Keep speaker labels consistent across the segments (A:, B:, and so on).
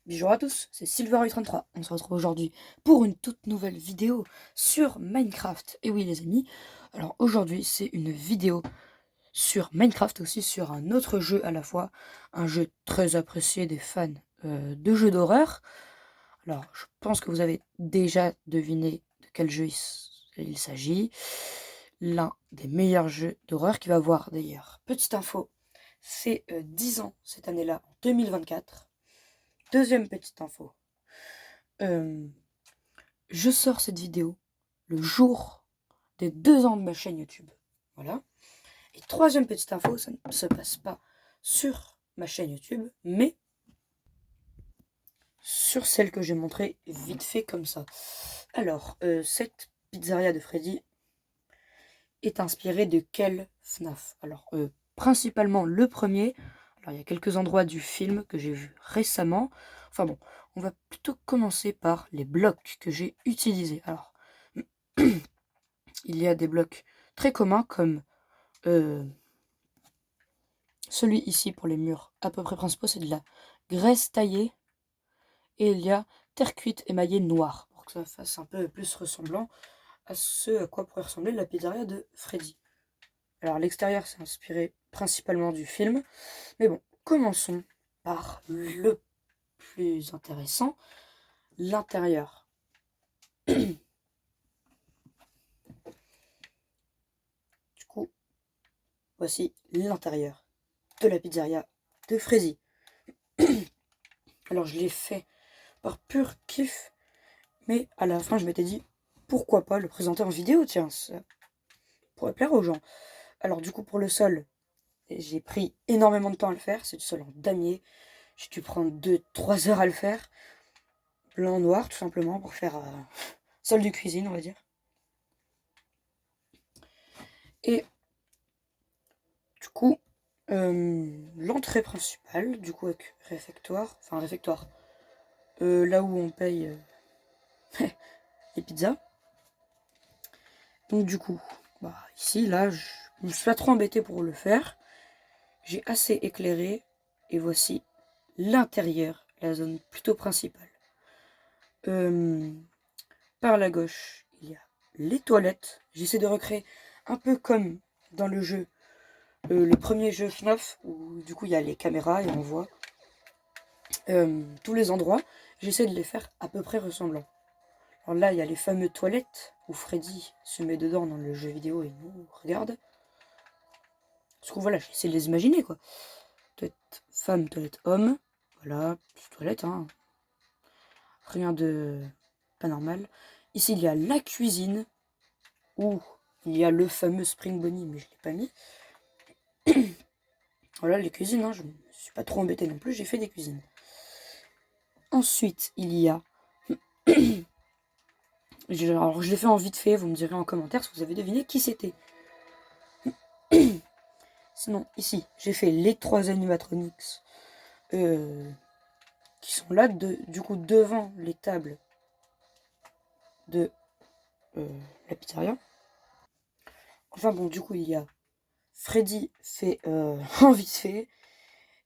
A: Bonjour à tous, c'est Silver833. On se retrouve aujourd'hui pour une toute nouvelle vidéo sur Minecraft. Et oui les amis, alors aujourd'hui c'est une vidéo sur Minecraft, aussi sur un autre jeu à la fois, un jeu très apprécié des fans de jeux d'horreur. Alors je pense que vous avez déjà deviné de quel jeu il s'agit. L'un des meilleurs jeux d'horreur qui va avoir d'ailleurs, petite info, c'est 10 ans cette année-là, en 2024. Deuxième petite info. Euh, je sors cette vidéo le jour des 2 ans de ma chaîne YouTube. Voilà. Et troisième petite info, ça ne se passe pas sur ma chaîne YouTube, mais sur celle que j'ai montrée vite fait comme ça. Alors, cette pizzeria de Freddy est inspirée de quel FNAF? Alors, principalement le premier. Alors, il y a quelques endroits du film que j'ai vu récemment. Enfin bon, on va plutôt commencer par les blocs que j'ai utilisés. Alors, il y a des blocs très communs comme celui ici pour les murs à peu près principaux, c'est de la graisse taillée. Et il y a terre cuite émaillée noire, pour que ça fasse un peu plus ressemblant à ce à quoi pourrait ressembler la pizzeria de Freddy. Alors l'extérieur c'est inspiré principalement du film, mais bon, commençons par le plus intéressant, l'intérieur. Du coup, voici l'intérieur de la pizzeria de Freddy. Alors je l'ai fait par pur kiff, mais à la fin je m'étais dit, pourquoi pas le présenter en vidéo, tiens, ça pourrait plaire aux gens. Alors du coup pour le sol, j'ai pris énormément de temps à le faire, c'est du sol en damier, j'ai dû prendre 2-3 heures à le faire, blanc noir tout simplement pour faire sol de cuisine on va dire. Et du coup, l'entrée principale, du coup avec réfectoire, enfin réfectoire, là où on paye les pizzas. Donc du coup, bah, ici, là, je me suis pas trop embêté pour le faire. J'ai assez éclairé, et voici l'intérieur, la zone plutôt principale. Par la gauche, il y a les toilettes. J'essaie de recréer un peu comme dans le jeu, le premier jeu FNAF, où du coup il y a les caméras et on voit tous les endroits. J'essaie de les faire à peu près ressemblants. Alors là, il y a les fameuses toilettes où Freddy se met dedans dans le jeu vidéo et nous regarde. Parce que voilà, j'essaie de les imaginer quoi. Toilette femme, toilette homme. Voilà, petite toilette, hein. Rien de pas normal. Ici, il y a la cuisine où il y a le fameux Spring Bonnie, mais je ne l'ai pas mis. Voilà, les cuisines, hein, je ne me suis pas trop embêté non plus, j'ai fait des cuisines. Ensuite, il y a... Alors, je l'ai fait en vite fait, vous me direz en commentaire si vous avez deviné qui c'était. Sinon, ici, j'ai fait les 3 animatronics qui sont là, du coup, devant les tables de la pizzeria. Enfin bon, du coup, il y a Freddy fait en vite fait,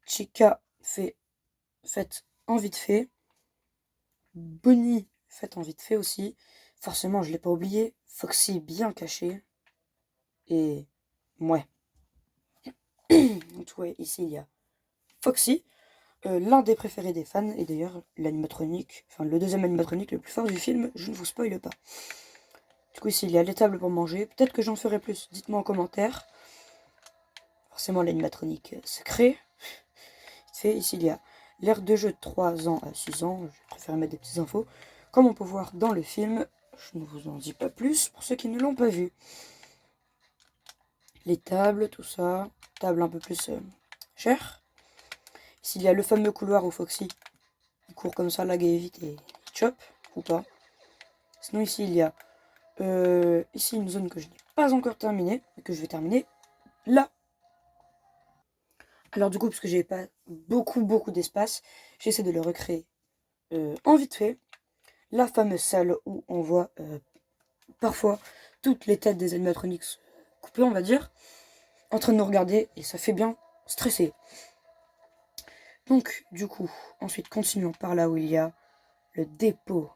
A: Chica fait faite en vite fait, Bonnie faite en vite fait aussi. Forcément, je l'ai pas oublié, Foxy bien caché. Et ouais. Donc ouais, ici il y a Foxy, l'un des préférés des fans, et d'ailleurs l'animatronique, enfin le deuxième animatronique le plus fort du film, je ne vous spoile pas. Du coup ici il y a les tables pour manger, peut-être que j'en ferai plus, dites-moi en commentaire. Forcément l'animatronique secret. Ici il y a l'aire de jeu de 3 ans à 6 ans, je préfère mettre des petites infos. Comme on peut voir dans le film, je ne vous en dis pas plus pour ceux qui ne l'ont pas vu. Les tables, tout ça, table un peu plus chère. Ici il y a le fameux couloir où Foxy il court comme ça, la et vite et chop, ou pas. Sinon ici il y a ici une zone que je n'ai pas encore terminée, mais que je vais terminer là. Alors du coup, parce que j'ai pas beaucoup d'espace, j'essaie de le recréer en vite fait. La fameuse salle où on voit parfois toutes les têtes des animatronics coupées, on va dire, en train de nous regarder, et ça fait bien stresser. Donc, du coup, ensuite, continuons par là où il y a le dépôt.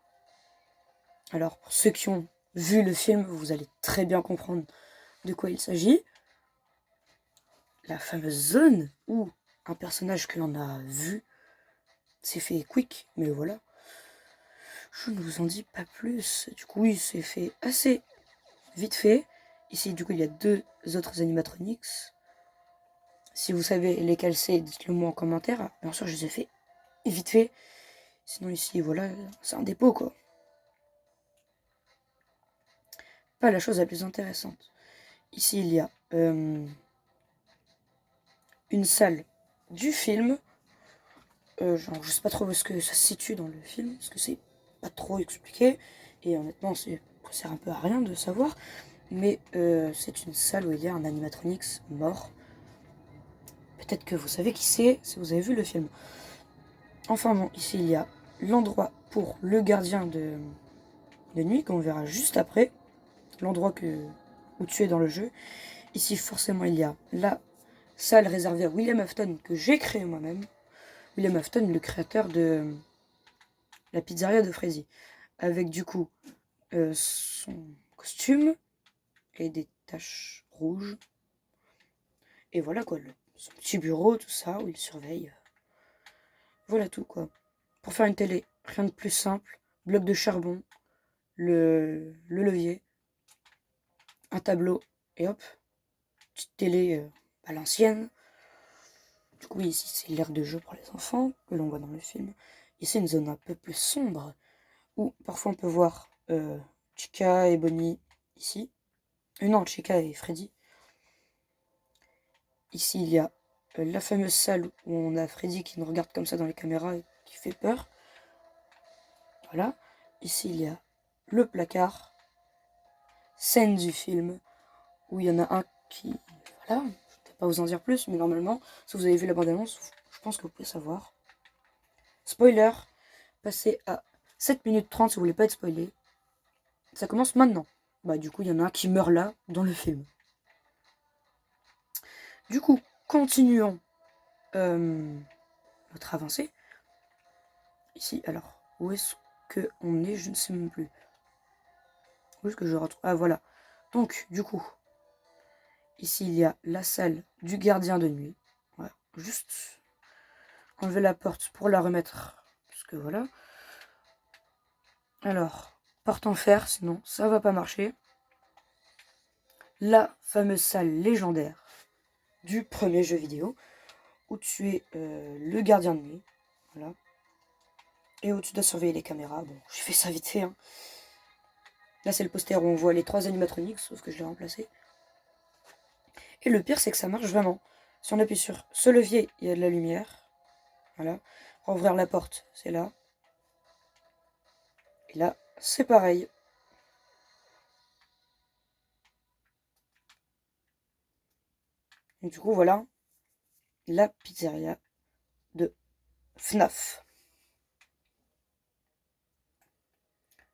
A: Alors, pour ceux qui ont vu le film, vous allez très bien comprendre de quoi il s'agit. La fameuse zone où un personnage que l'on a vu s'est fait quick, mais voilà. Je ne vous en dis pas plus. Du coup, oui, c'est fait assez vite fait. Ici, du coup, il y a 2 autres animatronics. Si vous savez lesquels c'est, dites-le moi en commentaire. Bien sûr, je les ai fait vite fait. Sinon, ici, voilà, c'est un dépôt, quoi. Pas la chose la plus intéressante. Ici, il y a une salle du film. Genre, je sais pas trop où est-ce que ça se situe dans le film, parce que c'est pas trop expliqué. Et honnêtement, ça sert un peu à rien de savoir. Mais c'est une salle où il y a un animatronics mort. Peut-être que vous savez qui c'est si vous avez vu le film. Enfin bon, ici il y a l'endroit pour le gardien de nuit, qu'on verra juste après. L'endroit où tu es dans le jeu. Ici forcément il y a la salle réservée à William Afton que j'ai créée moi-même. William Afton, le créateur de la pizzeria de Freddy. Avec du coup son costume et des taches rouges. Et voilà quoi, son petit bureau, tout ça, où il surveille. Voilà tout quoi. Pour faire une télé, rien de plus simple. Bloc de charbon, le levier, un tableau, et hop, petite télé à l'ancienne. Du coup, ici, c'est l'aire de jeu pour les enfants, que l'on voit dans le film. Ici, une zone un peu plus sombre, où parfois on peut voir Chica et Bonnie, ici. Non, Chica et Freddy. Ici, il y a la fameuse salle où on a Freddy qui nous regarde comme ça dans les caméras et qui fait peur. Voilà. Ici, il y a le placard. Scène du film où il y en a un qui... Voilà, je ne vais pas vous en dire plus, mais normalement, si vous avez vu la bande-annonce, je pense que vous pouvez savoir. Spoiler, passez à 7 minutes 30 si vous voulez pas être spoilé. Ça commence maintenant. Bah du coup, il y en a un qui meurt là, dans le film. Du coup, continuons notre avancée. Ici, alors, où est-ce qu'on est? Je ne sais même plus. Où est-ce que je retrouve? Ah, voilà. Donc, du coup, ici, il y a la salle du gardien de nuit. Voilà, juste enlever la porte pour la remettre. Parce que voilà. Alors, porte en fer, sinon ça va pas marcher. La fameuse salle légendaire du premier jeu vidéo. Où tu es le gardien de nuit. Voilà. Et où tu dois surveiller les caméras. Bon, j'ai fait ça vite fait. Hein. Là, c'est le poster où on voit les 3 animatroniques, sauf que je l'ai remplacé. Et le pire, c'est que ça marche vraiment. Si on appuie sur ce levier, il y a de la lumière. Voilà. Pour ouvrir la porte, c'est là. Et là, c'est pareil. Donc, du coup, voilà la pizzeria de FNAF.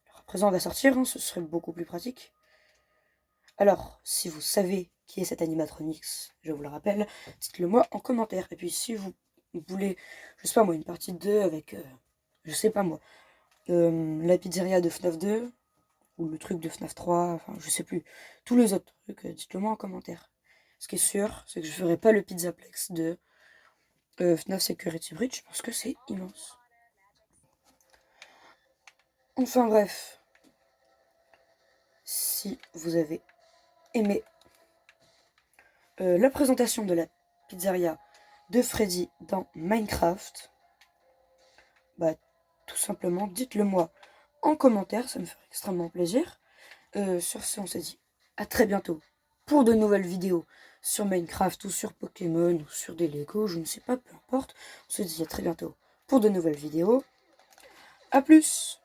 A: Alors, à présent, on va sortir, hein, ce serait beaucoup plus pratique. Alors, si vous savez qui est cet animatronics, je vous le rappelle, dites-le moi en commentaire. Et puis, si vous voulez, je sais pas moi, une partie 2 avec, je sais pas moi, la pizzeria de FNAF 2, ou le truc de FNAF 3, enfin, je sais plus. Tous les autres trucs, dites-le moi en commentaire. Ce qui est sûr, c'est que je ferai pas le Pizzaplex de FNAF Security Breach, parce que c'est immense. Enfin bref, si vous avez aimé la présentation de la pizzeria de Freddy dans Minecraft, bah tout simplement dites-le moi en commentaire, ça me ferait extrêmement plaisir. Sur ce, on se dit à très bientôt pour de nouvelles vidéos sur Minecraft ou sur Pokémon ou sur des Lego, je ne sais pas, peu importe. On se dit à très bientôt pour de nouvelles vidéos. A plus!